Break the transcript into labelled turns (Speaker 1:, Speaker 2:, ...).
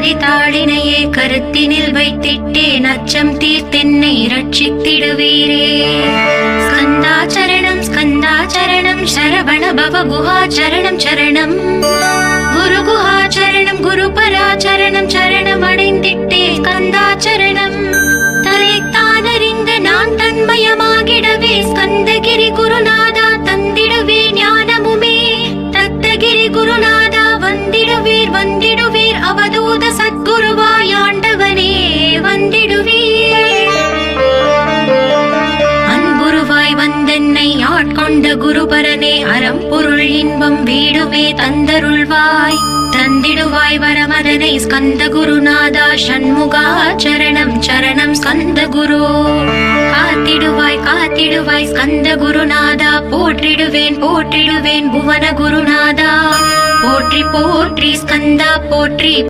Speaker 1: கரிதாளினையே கருத்தினில் வைத்திட்டேன் அச்சம் தீர்த்தென்னை ரட்சித்திடுவீரே. ஸ்கந்தாச்சரணம் ஸ்கந்தாச்சரணம் சரவண பவ குஹாச்சரணம் சரணம் குரு குஹாச்சரணம் குரு பராச்சரணம் சரணம் அடைந்திட்டே ஸ்கந்தாச்சரணம். தன்னைத்தானறிந்த நான் தன்மயமாகிடவே ஸ்கந்தகிரி குருநாதா தந்திடுவே ஞானமுமே. தத்தகிரி குருநாதா வந்திடுவீர் வந்திடுவீர் அவதூத சத்குருவாய் ஆண்டவனே வந்திடுவீர். அன்புருவாய் வந்தென்னை ஆட்கொண்ட குருபரனே அறம் பொருள் இன்பம் வீடுமே தந்தருள்வாய். தந்திடுவாய் வரமதனை ஸ்கந்த குருநாதா ஷண்முகா சரணம் சரணம் ஸ்கந்த குரு. காத்திடுவாய் காத்திடுவாய் ஸ்கந்த குருநாதா போற்றிடுவேன் போற்றிடுவேன் புவன குருநாதா. போற்றி போற்றி ஸ்கந்தா போற்றி